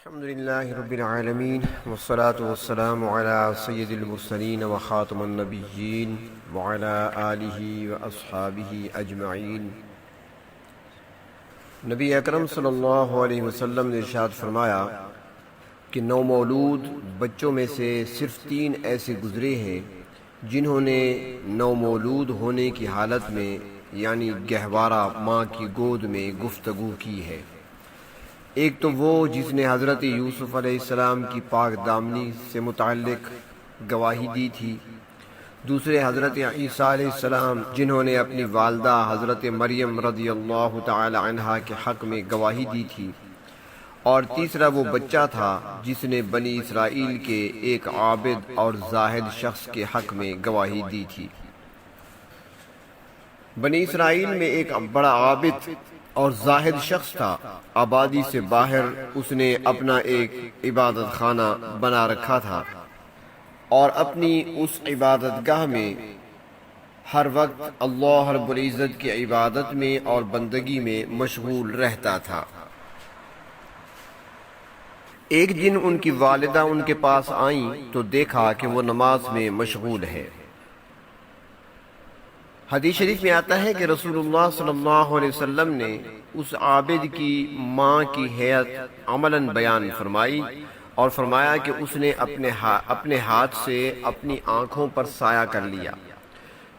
الحمد لله رب العالمين والصلاة والسلام على سيد المرسلين وخاتم النبيين وعلى آله وأصحابه أجمعين۔ نبی اکرم صلی اللہ علیہ وسلم نے ارشاد فرمایا کہ نومولود بچوں میں سے صرف 3 ایسے گزرے ہیں جنہوں نے نومولود ہونے کی حالت میں یعنی گہوارہ ماں کی گود میں گفتگو کی ہے۔ ایک تو وہ جس نے حضرت یوسف علیہ السلام کی پاک دامنی سے متعلق گواہی دی تھی، دوسرے حضرت عیسیٰ علیہ السلام جنہوں نے اپنی والدہ حضرت مریم رضی اللہ تعالی عنہا کے حق میں گواہی دی تھی، اور تیسرا وہ بچہ تھا جس نے بنی اسرائیل کے ایک عابد اور زاہد شخص کے حق میں گواہی دی تھی۔ بنی اسرائیل میں ایک بڑا عابد اور زاہد شخص تھا۔ آبادی سے باہر اس نے اپنا ایک عبادت خانہ بنا رکھا تھا اور اپنی اس عبادت گاہ میں ہر وقت اللہ رب العزت کی عبادت میں اور بندگی میں مشغول رہتا تھا۔ ایک دن ان کی والدہ ان کے پاس آئیں تو دیکھا کہ وہ نماز میں مشغول ہے۔ حدیث شریف میں آتا ہے کہ رسول اللہ صلی اللہ علیہ وسلم نے اس عابد کی ماں کی حیت عملاً بیان فرمائی اور فرمایا کہ اس نے اپنے ہاتھ سے اپنی آنکھوں پر سایہ کر لیا،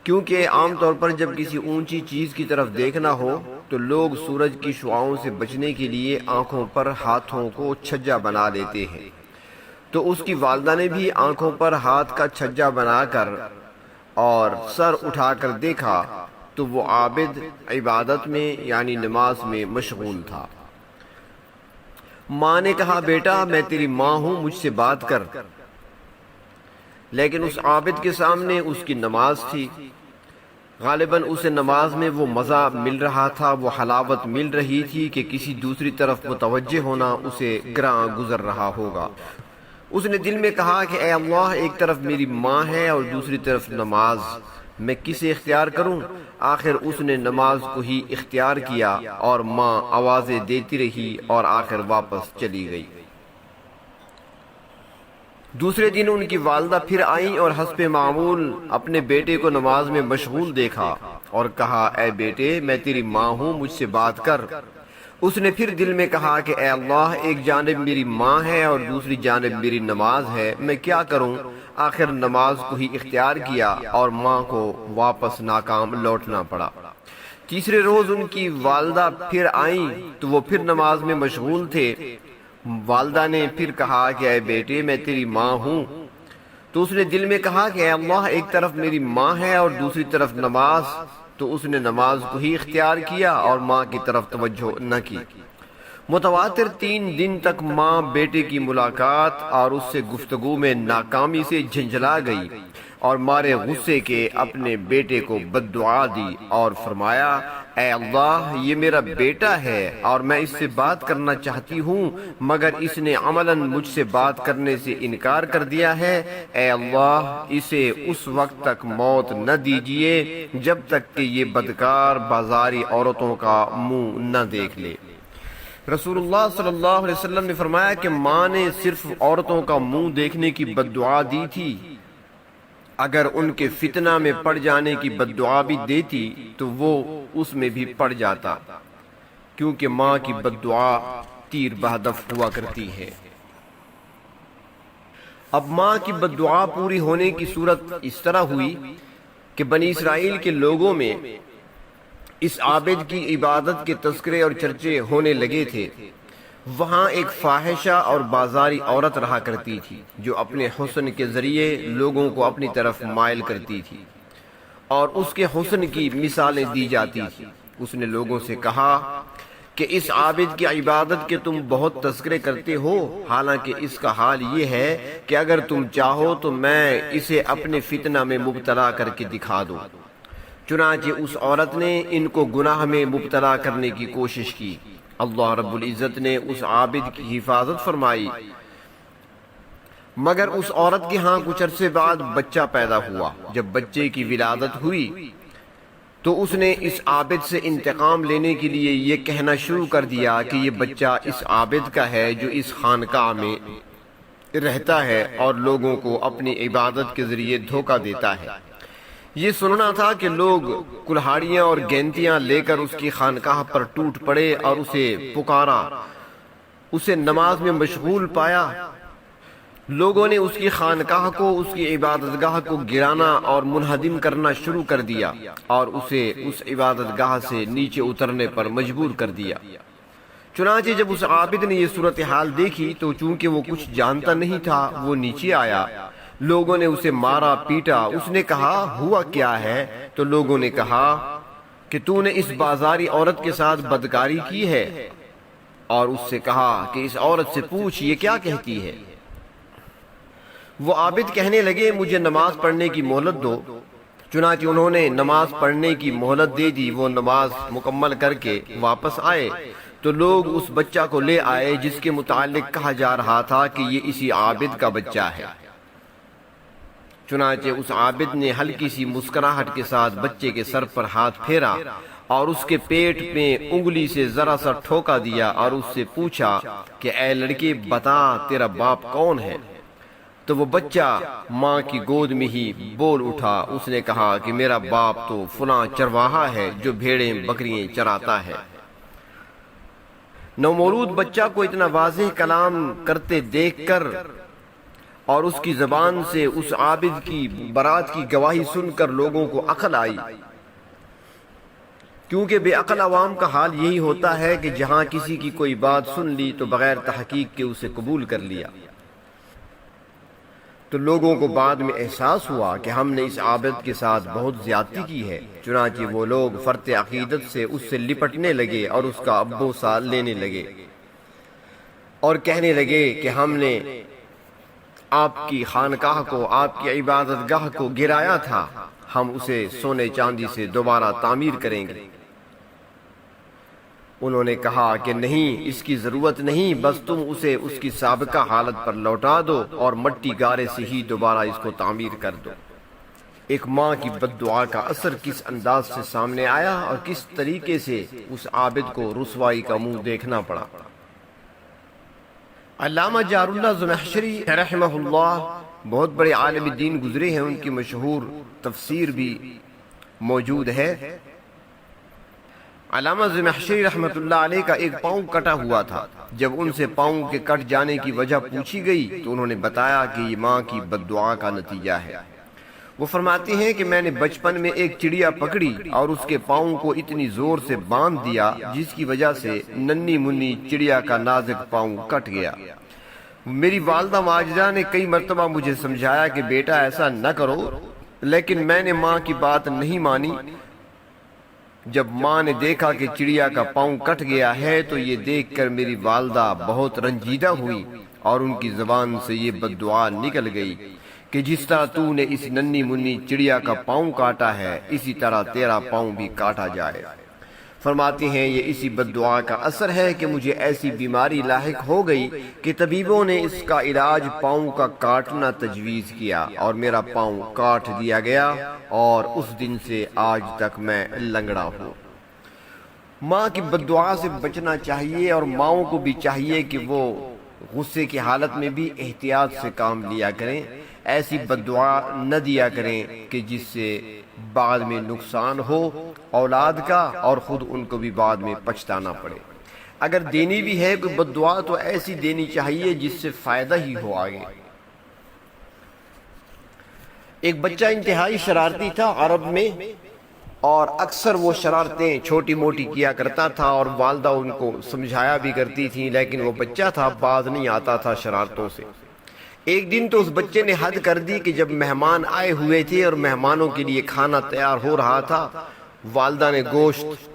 کیونکہ عام طور پر جب کسی اونچی چیز کی طرف دیکھنا ہو تو لوگ سورج کی شعاؤں سے بچنے کے لیے آنکھوں پر ہاتھوں کو چھجا بنا لیتے ہیں۔ تو اس کی والدہ نے بھی آنکھوں پر ہاتھ کا چھجا بنا کر اور سر اٹھا کر دیکھا تو وہ عابد عبادت میں یعنی نماز میں مشغول تھا۔ ماں نے کہا، بیٹا میں تیری ماں ہوں، مجھ سے بات کر۔ لیکن اس عابد کے سامنے اس کی نماز تھی۔ غالباً اسے نماز میں وہ مزہ مل رہا تھا، وہ حلاوت مل رہی تھی کہ کسی دوسری طرف متوجہ ہونا اسے گراں گزر رہا ہوگا۔ اس نے دل میں کہا کہ اے اللہ، ایک طرف میری ماں ہے اور دوسری طرف نماز، میں کسے اختیار کروں؟ آخر اس نے نماز کو ہی اختیار کیا اور ماں آوازیں دیتی رہی اور آخر واپس چلی گئی۔ دوسرے دن ان کی والدہ پھر آئیں اور حسب معمول اپنے بیٹے کو نماز میں مشغول دیکھا اور کہا، اے بیٹے میں تیری ماں ہوں، مجھ سے بات کر۔ اس نے پھر دل میں کہا کہ اے اللہ، ایک جانب میری ماں ہے اور دوسری جانب میری نماز ہے، میں کیا کروں؟ آخر نماز کو ہی اختیار کیا اور ماں کو واپس ناکام لوٹنا پڑا۔ تیسرے روز ان کی والدہ پھر آئیں تو وہ پھر نماز میں مشغول تھے۔ والدہ نے پھر کہا کہ اے بیٹے میں تیری ماں ہوں۔ تو اس نے دل میں کہا کہ اے اللہ، ایک طرف میری ماں ہے اور دوسری طرف نماز، تو اس نے نماز کو ہی اختیار کیا اور ماں کی طرف توجہ نہ کی۔ متواتر 3 دن تک ماں بیٹے کی ملاقات اور اس سے گفتگو میں ناکامی سے جھنجھلا گئی اور مارے غصے کے اپنے بیٹے کو بد دعا دی اور فرمایا، اے اللہ، یہ میرا بیٹا ہے اور میں اس سے بات کرنا چاہتی ہوں مگر اس نے عملاً مجھ سے بات کرنے سے انکار کر دیا ہے۔ اے اللہ، اسے اس وقت تک موت نہ دیجیے جب تک کہ یہ بدکار بازاری عورتوں کا منہ نہ دیکھ لے۔ رسول اللہ صلی اللہ علیہ وسلم نے فرمایا کہ ماں نے صرف عورتوں کا منہ دیکھنے کی بد دعا دی تھی، اگر ان کے فتنہ میں پڑ جانے کی بد دعا بھی دیتی تو وہ اس میں بھی پڑ جاتا، کیونکہ ماں کی بد دعا تیر بہدف ہوا کرتی ہے۔ اب ماں کی بد دعا پوری ہونے کی صورت اس طرح ہوئی کہ بنی اسرائیل کے لوگوں میں اس عابد کی عبادت کے تذکرے اور چرچے ہونے لگے تھے۔ وہاں ایک فاحشہ اور بازاری عورت رہا کرتی تھی جو اپنے حسن کے ذریعے لوگوں کو اپنی طرف مائل کرتی تھی اور اس کے حسن کی مثالیں دی جاتی تھی۔ اس نے لوگوں سے کہا کہ اس عابد کی عبادت کے تم بہت تذکرے کرتے ہو، حالانکہ اس کا حال یہ ہے کہ اگر تم چاہو تو میں اسے اپنے فتنہ میں مبتلا کر کے دکھا دوں۔ چنانچہ اس عورت نے ان کو گناہ میں مبتلا کرنے کی کوشش کی۔ اللہ رب العزت نے اس عابد کی حفاظت فرمائی، مگر اس عورت کے ہاں کچھ عرصے بعد بچہ پیدا ہوا۔ جب بچے کی ولادت ہوئی تو اس نے اس عابد سے انتقام لینے کے لیے یہ کہنا شروع کر دیا کہ یہ بچہ اس عابد کا ہے جو اس خانقاہ میں رہتا ہے اور لوگوں کو اپنی عبادت کے ذریعے دھوکہ دیتا ہے۔ یہ سننا تھا کہ لوگ کلہاڑیاں اور گینتیاں لے کر اس کی خانقاہ پر ٹوٹ پڑے اور اسے پکارا، اسے نماز میں مشغول پایا۔ لوگوں نے اس کی خانقاہ کو، اس کی عبادت گاہ کو گرانا اور منہدم کرنا شروع کر دیا اور اسے اس عبادت گاہ سے نیچے اترنے پر مجبور کر دیا۔ چنانچہ جب اس عابد نے یہ صورتحال دیکھی تو چونکہ وہ کچھ جانتا نہیں تھا، وہ نیچے آیا۔ لوگوں نے اسے مارا پیٹا۔ اس نے کہا ہوا کیا ہے؟ تو لوگوں نے کہا کہ تو نے اس بازاری عورت کے ساتھ بدکاری کی ہے، اور اس سے کہا کہ اس عورت سے پوچھ یہ کیا کہتی ہے۔ وہ عابد کہنے لگے مجھے نماز پڑھنے کی مہلت دو۔ چنانچہ انہوں نے نماز پڑھنے کی مہلت دے دی۔ وہ نماز مکمل کر کے واپس آئے تو لوگ اس بچہ کو لے آئے جس کے متعلق کہا جا رہا تھا کہ یہ اسی عابد کا بچہ ہے۔ چنانچہ اس عابد نے ہلکی سی مسکراہٹ کے ساتھ بچے کے سر پر ہاتھ پھیرا اور اس کے پیٹ میں انگلی سے ذرا سا ٹھوکا دیا اور اس سے پوچھا کہ اے لڑکے بتا تیرا باپ کون ہے؟ تو وہ بچہ ماں کی گود میں ہی بول اٹھا۔ اس نے کہا کہ میرا باپ تو فلاں چرواہا ہے جو بھیڑیں بکریاں چراتا ہے۔ نومولود بچہ کو اتنا واضح کلام کرتے دیکھ کر اور اس کی زبان سے اس عابد کی برات کی گواہی سن کر لوگوں کو عقل آئی، کیونکہ بے عقل عوام کا حال یہی ہوتا ہے کہ جہاں کسی کی کوئی بات سن لی تو بغیر تحقیق کے اسے قبول کر لیا۔ تو لوگوں کو بعد میں احساس ہوا کہ ہم نے اس عابد کے ساتھ بہت زیادتی کی ہے۔ چنانچہ وہ لوگ فرط عقیدت سے اس سے لپٹنے لگے اور اس کا ابو سال لینے لگے اور کہنے لگے کہ ہم نے آپ کی خانقاہ کو، آپ کی عبادت گاہ کو گرایا تھا، ہم اسے سونے چاندی سے دوبارہ تعمیر کریں گے۔ انہوں نے کہا کہ نہیں، اس کی ضرورت نہیں، بس تم اسے اس کی سابقہ حالت پر لوٹا دو اور مٹی گارے سے ہی دوبارہ اس کو تعمیر کر دو۔ ایک ماں کی بد دعا کا اثر کس انداز سے سامنے آیا اور کس طریقے سے اس عابد کو رسوائی کا منہ دیکھنا پڑا۔ علامہ جار اللہ زمخشری رحمہ اللہ بہت بڑے عالم دین گزرے ہیں، ان کی مشہور تفسیر بھی موجود ہے۔ علامہ زمخشری رحمۃ اللہ علیہ کا ایک پاؤں کٹا ہوا تھا۔ جب ان سے پاؤں کے کٹ جانے کی وجہ پوچھی گئی تو انہوں نے بتایا کہ یہ ماں کی بد دعا کا نتیجہ ہے۔ وہ فرماتی ہیں کہ میں نے بچپن میں ایک چڑیا پکڑی اور اس کے پاؤں کو اتنی زور سے باندھ دیا جس کی وجہ سے ننھی منی چڑیا کا نازک پاؤں کٹ گیا۔ میری والدہ ماجدہ نے کئی مرتبہ مجھے سمجھایا کہ بیٹا ایسا نہ کرو، لیکن میں نے ماں کی بات نہیں مانی۔ جب ماں نے دیکھا کہ چڑیا کا پاؤں کٹ گیا ہے تو یہ دیکھ کر میری والدہ بہت رنجیدہ ہوئی اور ان کی زبان سے یہ بد دعا نکل گئی کہ جس طرح تو نے اس ننھی منی چڑیا کا پاؤں کاٹا ہے اسی طرح تیرا پاؤں بھی کاٹا جائے۔ فرماتی ہیں یہ اسی بد دعا کا اثر ہے کہ مجھے ایسی بیماری لاحق ہو گئی کہ طبیبوں نے اس کا علاج پاؤں کا کاٹنا تجویز کیا اور میرا پاؤں کاٹ دیا گیا اور اس دن سے آج تک میں لنگڑا ہوں۔ ماں کی بد دعا سے بچنا چاہیے اور ماؤں کو بھی چاہیے کہ وہ غصے کی حالت میں بھی احتیاط سے کام لیا کریں، ایسی بد دعا نہ دیا کریں کہ جس سے بعد میں نقصان ہو اولاد کا اور خود ان کو بھی بعد میں پچھتانا پڑے۔ اگر دینی بھی ہے کوئی بد دعا تو ایسی دینی چاہیے جس سے فائدہ ہی ہو آگے۔ ایک بچہ انتہائی شرارتی تھا عرب میں، اور اکثر وہ شرارتیں چھوٹی موٹی کیا کرتا تھا اور والدہ ان کو سمجھایا بھی کرتی تھی، لیکن وہ بچہ تھا، باز نہیں آتا تھا شرارتوں سے۔ ایک دن تو اس بچے نے حد کر دی کہ جب مہمان آئے ہوئے تھے اور مہمانوں کے لیے کھانا تیار ہو رہا تھا، والدہ نے گوشت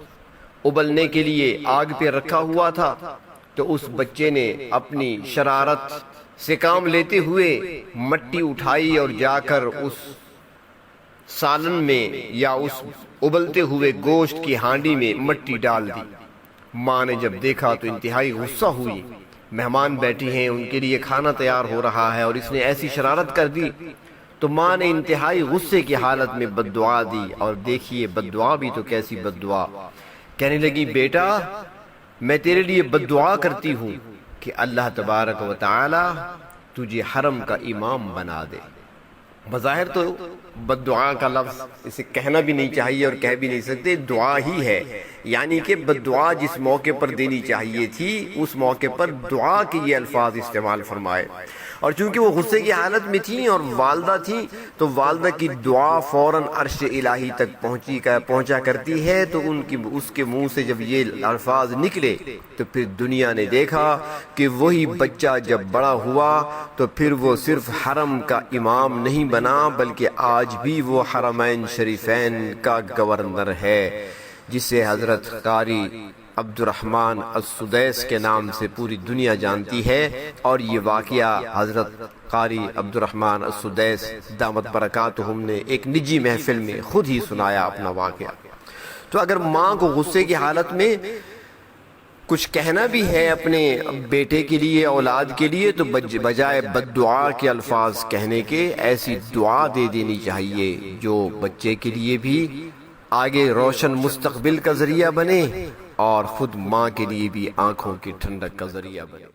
ابلنے کے لیے آگ پہ رکھا ہوا تھا، تو اس بچے نے اپنی شرارت سے کام لیتے ہوئے مٹی اٹھائی اور جا کر اس سالن میں یا اس ابلتے ہوئے گوشت کی ہانڈی میں مٹی ڈال دی۔ ماں نے جب دیکھا تو انتہائی غصہ ہوئی، مہمان بیٹھے ہیں، ان کے لیے کھانا تیار ہو رہا ہے اور اس نے ایسی شرارت کر دی۔ تو ماں نے انتہائی غصے کی حالت میں بد دعا دی، اور دیکھیے بد دعا بھی تو کیسی بد دعا، کہنے لگی بیٹا میں تیرے لیے بد دعا کرتی ہوں کہ اللہ تبارک و تعالی تجھے حرم کا امام بنا دے۔ بظاہر تو بد دعا کا لفظ اسے کہنا بھی نہیں چاہیے اور کہہ بھی نہیں سکتے، دعا ہی ہے، یعنی کہ بد دعا جس موقع پر دینی چاہیے تھی اس موقع پر دعا کے یہ الفاظ استعمال فرمائے۔ اور چونکہ وہ غصے کی حالت میں تھیں اور والدہ تھیں تو والدہ کی دعا فوراً عرش الہی تک پہنچا کرتی ہے، تو اس کے منہ سے جب یہ الفاظ نکلے تو پھر دنیا نے دیکھا کہ وہی بچہ جب بڑا ہوا تو پھر وہ صرف حرم کا امام نہیں بنا بلکہ آج بھی وہ حرمین شریفین کا گورنر ہے، جسے حضرت قاری عبد الرحمن السدیس کے نام سے پوری دنیا جانتی ہے۔ اور یہ واقعہ حضرت قاری عبد الرحمن السدیس دامت برکاتہم نے ایک نجی محفل میں خود ہی سنایا اپنا واقعہ۔ تو اگر ماں کو غصے کی حالت میں کچھ کہنا بھی ہے اپنے بیٹے کے لیے، اولاد کے لیے، تو بجائے بد دعا کے الفاظ کہنے کے ایسی دعا دے دینی چاہیے جو بچے کے لیے بھی آگے روشن مستقبل کا ذریعہ بنے اور خود ماں کے لیے بھی آنکھوں کی ٹھنڈک کا ذریعہ بنے۔